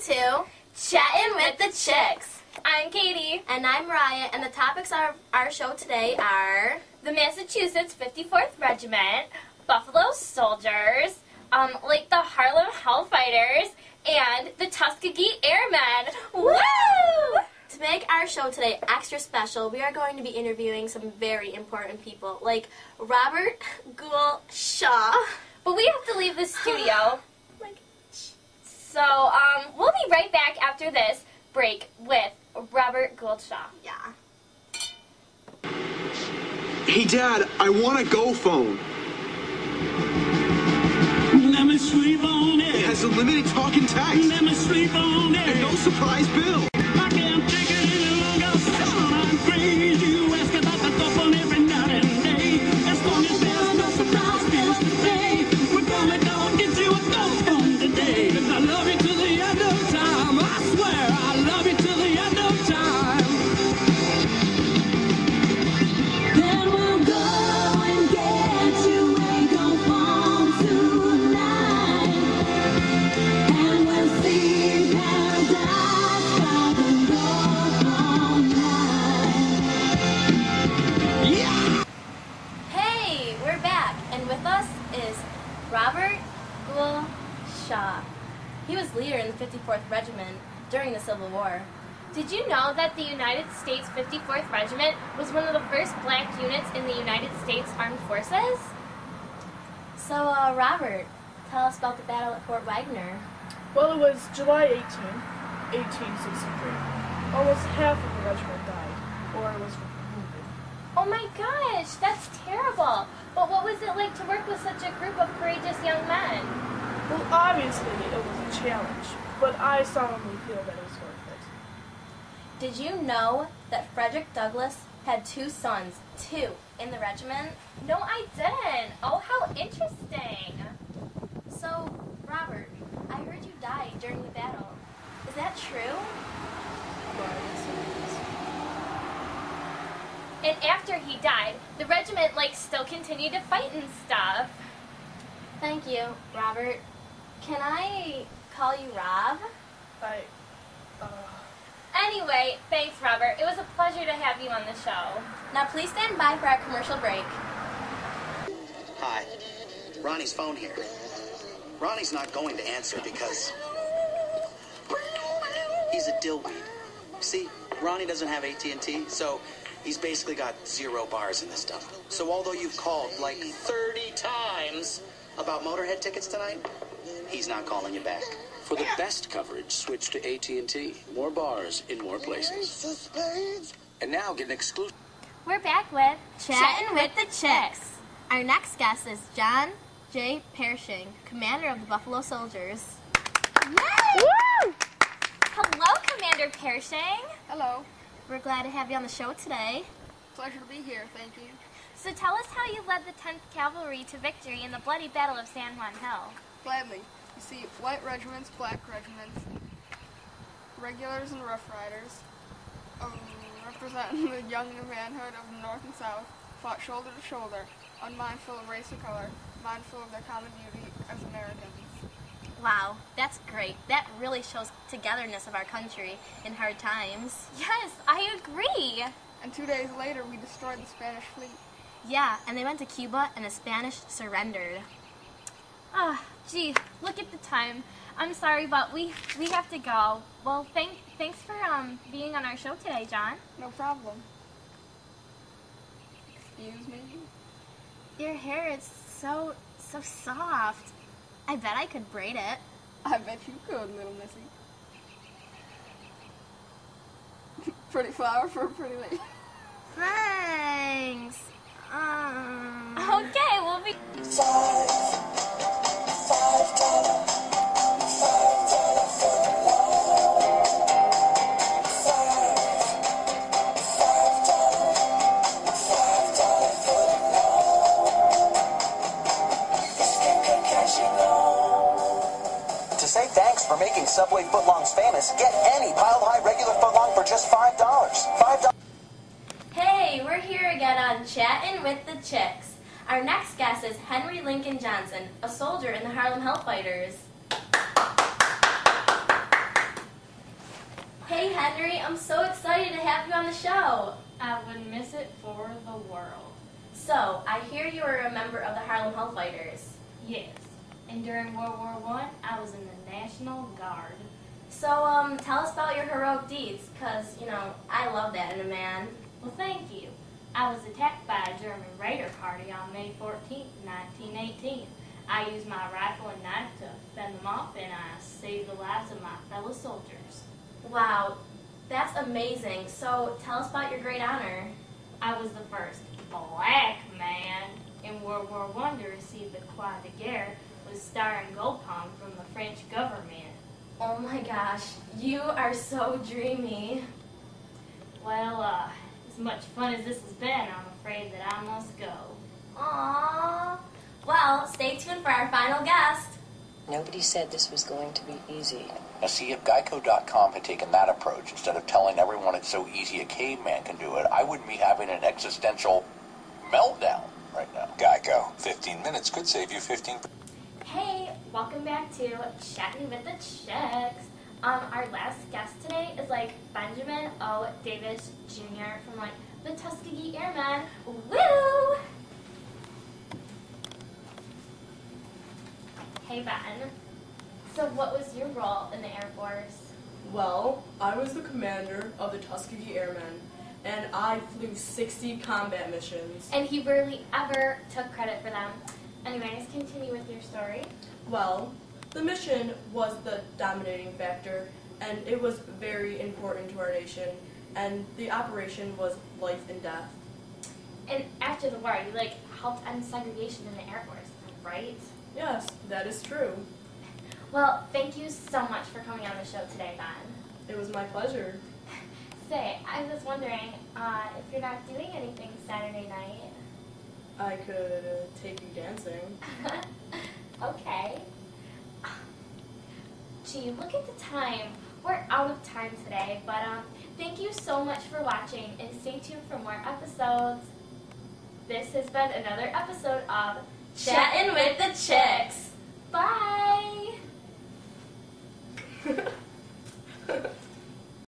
to Chattin' with the Chicks. I'm Katie. And I'm Mariah, and the topics of our show today are the Massachusetts 54th Regiment, Buffalo Soldiers, like the Harlem Hellfighters, and the Tuskegee Airmen. Woo! To make our show today extra special, we are going to be interviewing some very important people, like Robert Gould Shaw. But we have to leave the studio. So, we'll be right back after this break with Robert Gould Shaw. Yeah. Hey, Dad, I want a Go phone. Let me sleep on it. It has unlimited talk and text. Let me sleep on it. And no surprise bill. I can't take it any longer. Son, I'm crazy. You ask about the Go phone every night and day. As long as there's no surprise bills today, we're gonna go get you a Go phone today. 'Cause I love you till the end of time. I swear I love you till the end of time. Then we'll go and get you a Go phone tonight. And we'll see paradise by the Go phone night. Yeah! Hey, we're back, and with us is Robert Gould Shaw. He was leader in the 54th Regiment during the Civil War. Did you know that the United States 54th Regiment was one of the first black units in the United States Armed Forces? So, Robert, tell us about the battle at Fort Wagner. Well, it was July 18, 1863. Almost half of the regiment died, or was wounded. Oh my gosh, that's terrible. But what was it like to work with such a group of courageous young men? Well, obviously, it was a challenge, but I solemnly feel that it was worth it. Did you know that Frederick Douglass had two sons, in the regiment? No, I didn't. Oh, how interesting. So, Robert, I heard you died during the battle. Is that true? And after he died, the regiment, still continued to fight and stuff. Thank you, Robert. Can I call you Rob? Anyway, thanks, Robert. It was a pleasure to have you on the show. Now please stand by for our commercial break. Hi. Ronnie's phone here. Ronnie's not going to answer because he's a dillweed. See, Ronnie doesn't have AT&T, so he's basically got 0 bars in this stuff. So although you've called 30 times about Motorhead tickets tonight, he's not calling you back. For the best coverage, switch to AT&T. More bars in more places. And now get an exclusive... We're back with Chattin' with the Chicks. Our next guest is John J. Pershing, commander of the Buffalo Soldiers. Woo! Hello, Commander Pershing. Hello. We're glad to have you on the show today. Pleasure to be here, thank you. So tell us how you led the 10th Cavalry to victory in the bloody Battle of San Juan Hill. Gladly. You see, white regiments, black regiments, regulars and Rough Riders, representing the young manhood of the North and South, fought shoulder to shoulder, unmindful of race or color, mindful of their common duty as Americans. Wow, that's great. That really shows togetherness of our country in hard times. Yes, I agree. And 2 days later, we destroyed the Spanish fleet. Yeah, and they went to Cuba and the Spanish surrendered. Ah, gee, look at the time. I'm sorry, but we have to go. Well, thanks for being on our show today, John. No problem. Excuse me? Your hair is so soft. I bet I could braid it. I bet you could, little missy. Pretty flower for a pretty lady. Thanks. Okay, we'll be... To say thanks for making Subway footlongs famous, get any piled high regular footlong for just $5. $5. Hey, we're here again on Chattin' with the Chicks. Our next guest is Henry Lincoln Johnson, a soldier in the Harlem Hellfighters. Henry. I'm so excited to have you on the show. I wouldn't miss it for the world. So, I hear you were a member of the Harlem Hellfighters. Yes, and during World War I was in the National Guard. So, tell us about your heroic deeds, because, I love that in a man. Well, thank you. I was attacked by a German raider party on May 14th, 1918. I used my rifle and knife to fend them off, and I saved the lives of my fellow soldiers. Wow, that's amazing. So, tell us about your great honor. I was the first black man in World War I to receive the Croix de Guerre with Star and Gold Palm from the French government. Oh my gosh, you are so dreamy. Well, as much fun as this has been, I'm afraid that I must go. Aww. Well, stay tuned for our final guest. Nobody said this was going to be easy. Now see, if Geico.com had taken that approach, instead of telling everyone it's so easy a caveman can do it, I wouldn't be having an existential meltdown right now. Geico. 15 minutes could save you 15%. Hey, welcome back to Chattin with the Chicks. Our last guest today is Benjamin O. Davis Jr. from the Tuskegee Airmen. Woo! Hey Ben. So what was your role in the Air Force? Well, I was the commander of the Tuskegee Airmen, and I flew 60 combat missions. And he barely ever took credit for them. Anyways, continue with your story. Well, the mission was the dominating factor, and it was very important to our nation, and the operation was life and death. And after the war, you helped end segregation in the Air Force, right? Yes, that is true. Well, thank you so much for coming on the show today, Ben. It was my pleasure. Say, I was wondering if you're not doing anything Saturday night. I could take you dancing. Okay. Gee, look at the time. We're out of time today, but thank you so much for watching, and stay tuned for more episodes. This has been another episode of Chattin' with the Chicks. Bye!